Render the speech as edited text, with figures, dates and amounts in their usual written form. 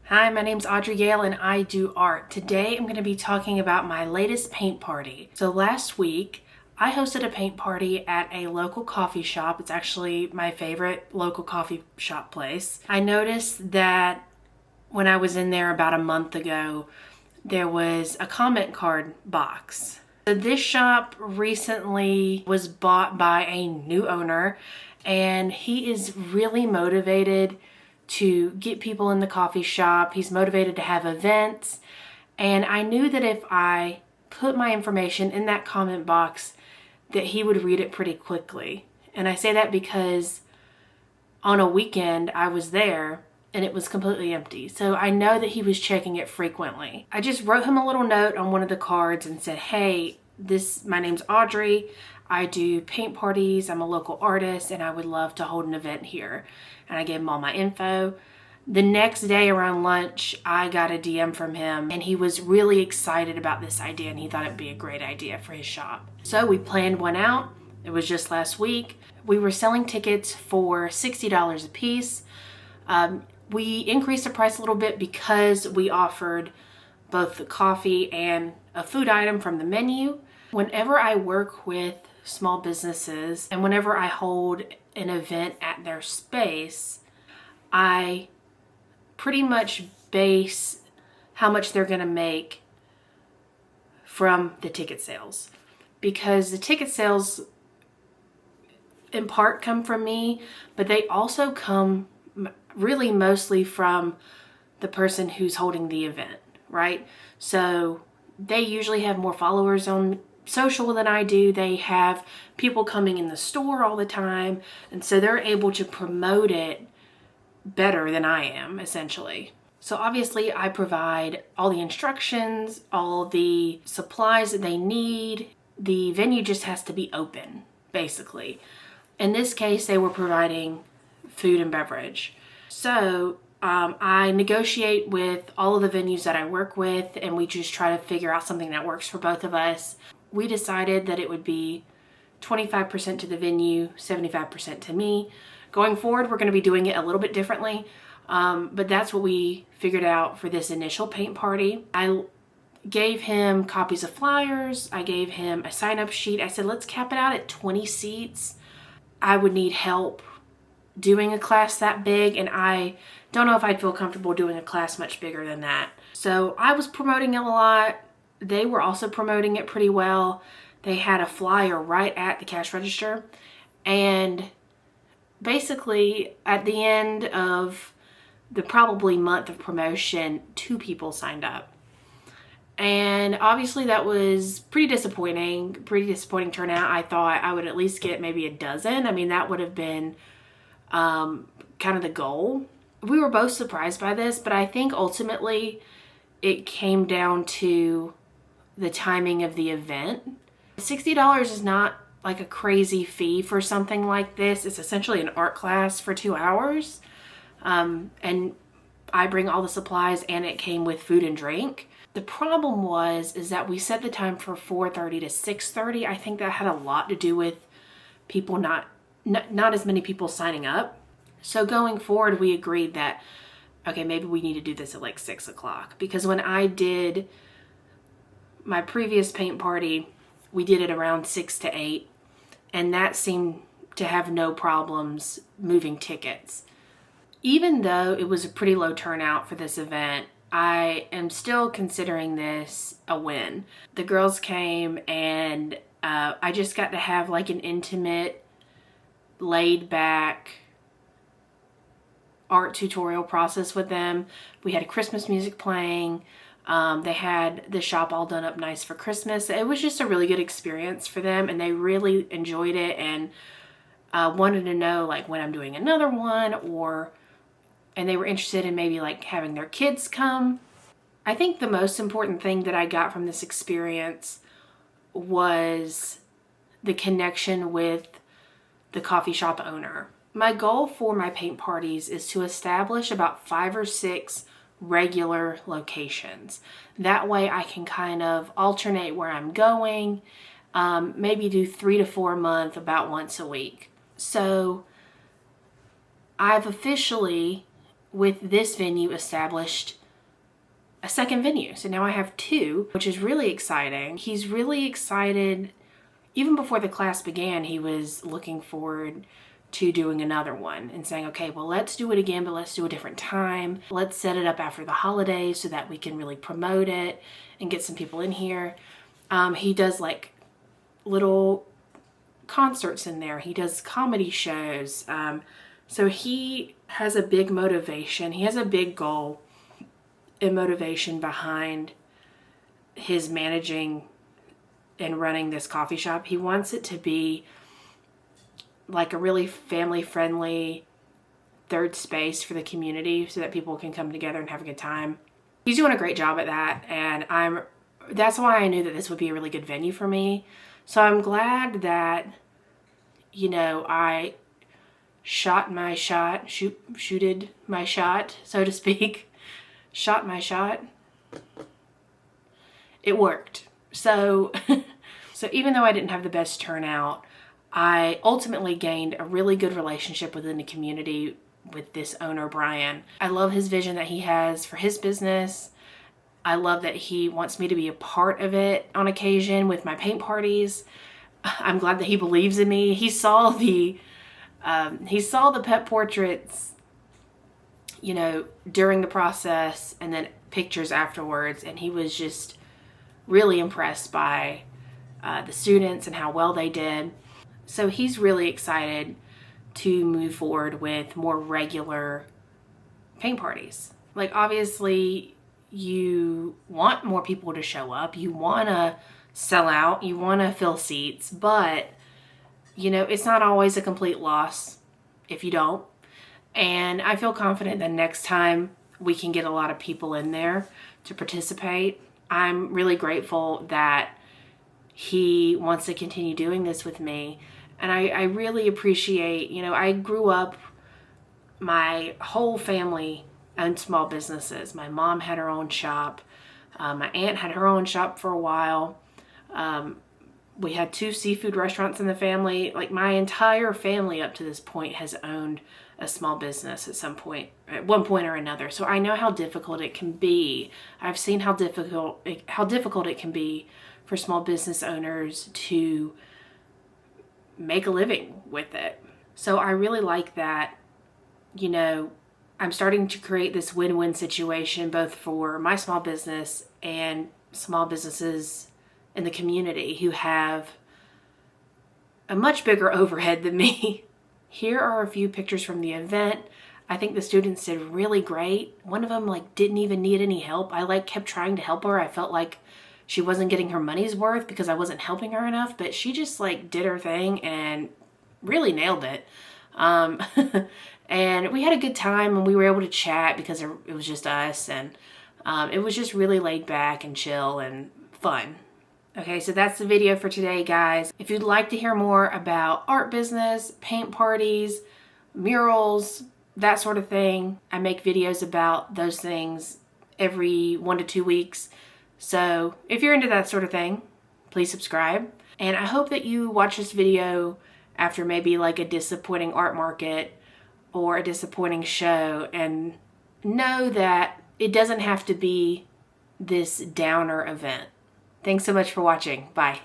Hi, my name's AudreyGale and I do art. Today I'm going to be talking about my latest paint party. So last week I hosted a paint party at a local coffee shop. It's actually my favorite local coffee shop place. I noticed that when I was in there about a month ago, there was a comment card box. So this shop recently was bought by a new owner and he is really motivated to get people in the coffee shop. He's motivated to have events. And I knew that if I put my information in that comment box, that he would read it pretty quickly. And I say that because on a weekend I was there and it was completely empty. So I know that he was checking it frequently. I just wrote him a little note on one of the cards and said, hey, my name's Audrey. I do paint parties. I'm a local artist and I would love to hold an event here. And I gave him all my info. The next day around lunch, I got a DM from him and he was really excited about this idea and he thought it'd be a great idea for his shop. So we planned one out. It was just last week. We were selling tickets for $60 a piece. We increased the price a little bit because we offered both the coffee and a food item from the menu. Whenever I work with small businesses and whenever I hold an event at their space, I pretty much base how much they're going to make from the ticket sales, because the ticket sales in part come from me, but they also come really mostly from the person who's holding the event, right? So they usually have more followers on social than I do. They have people coming in the store all the time, and so they're able to promote it better than I am, essentially. So obviously I provide all the instructions, all the supplies that they need. The venue just has to be open, basically. In this case, they were providing food and beverage. So I negotiate with all of the venues that I work with, and we just try to figure out something that works for both of us. We decided that it would be 25% to the venue, 75% to me. Going forward, we're going to be doing it a little bit differently, but that's what we figured out for this initial paint party. I gave him copies of flyers. I gave him a sign-up sheet. I said, let's cap it out at 20 seats. I would need help doing a class that big, and I don't know if I'd feel comfortable doing a class much bigger than that. So I was promoting it a lot. They were also promoting it pretty well. They had a flyer right at the cash register, and basically at the end of the probably month of promotion, 2 people signed up. And obviously that was pretty disappointing turnout. I thought I would at least get maybe a dozen. I mean, that would have been kind of the goal. We were both surprised by this, but I think ultimately it came down to the timing of the event. $60 is not like a crazy fee for something like this. It's essentially an art class for 2 hours. And I bring all the supplies, and it came with food and drink. The problem is that we set the time for 4:30 to 6:30. I think that had a lot to do with people not as many people signing up. So going forward, we agreed that, okay, maybe we need to do this at like 6 o'clock, because when I did my previous paint party, we did it around 6 to 8, and that seemed to have no problems moving tickets. Even though it was a pretty low turnout for this event, I am still considering this a win. The girls came, and I just got to have like an intimate, laid back art tutorial process with them. We had Christmas music playing. They had the shop all done up nice for Christmas. It was just a really good experience for them, and they really enjoyed it and wanted to know like when I'm doing another one, and they were interested in maybe like having their kids come. I think the most important thing that I got from this experience was the connection with the coffee shop owner. My goal for my paint parties is to establish about 5 or 6 regular locations. That way I can kind of alternate where I'm going, maybe do 3 to 4 a month, about once a week. So I've officially with this venue, established a second venue. So now I have two, which is really exciting. He's really excited. Even before the class began, he was looking forward to doing another one and saying, okay, well, let's do it again, but let's do a different time. Let's set it up after the holidays so that we can really promote it and get some people in here. He does like little concerts in there. He does comedy shows. So he has a big motivation. He has a big goal and motivation behind his managing and running this coffee shop. He wants it to be like a really family-friendly third space for the community so that people can come together and have a good time. He's doing a great job at that, and that's why I knew that this would be a really good venue for me. So I'm glad that, you know, I shooted my shot, so to speak. Shot my shot. It worked. So even though I didn't have the best turnout, I ultimately gained a really good relationship within the community with this owner, Brian. I love his vision that he has for his business. I love that he wants me to be a part of it on occasion with my paint parties. I'm glad that he believes in me. He saw the pet portraits, you know, during the process and then pictures afterwards, and he was just really impressed by the students and how well they did. So he's really excited to move forward with more regular paint parties. Like, obviously, you want more people to show up. You want to sell out. You want to fill seats. But, you know, it's not always a complete loss if you don't. And I feel confident that next time we can get a lot of people in there to participate. I'm really grateful that he wants to continue doing this with me. And I really appreciate, you know, I grew up, my whole family owned small businesses. My mom had her own shop. My aunt had her own shop for a while. We had 2 seafood restaurants in the family. Like, my entire family up to this point has owned a small business at one point or another. So I know how difficult it can be. I've seen how difficult it can be for small business owners to make a living with it. So I really like that, you know, I'm starting to create this win-win situation both for my small business and small businesses in the community who have a much bigger overhead than me. Here are a few pictures from the event. I think the students did really great. One of them like didn't even need any help. I like kept trying to help her. I felt like she wasn't getting her money's worth because I wasn't helping her enough, but she just like did her thing and really nailed it. And we had a good time and we were able to chat because it was just us, and it was just really laid back and chill and fun. Okay, so that's the video for today, guys. If you'd like to hear more about art business, paint parties, murals, that sort of thing, I make videos about those things every 1 to 2 weeks. So if you're into that sort of thing, please subscribe. And I hope that you watch this video after maybe like a disappointing art market or a disappointing show, and know that it doesn't have to be this downer event. Thanks so much for watching. Bye.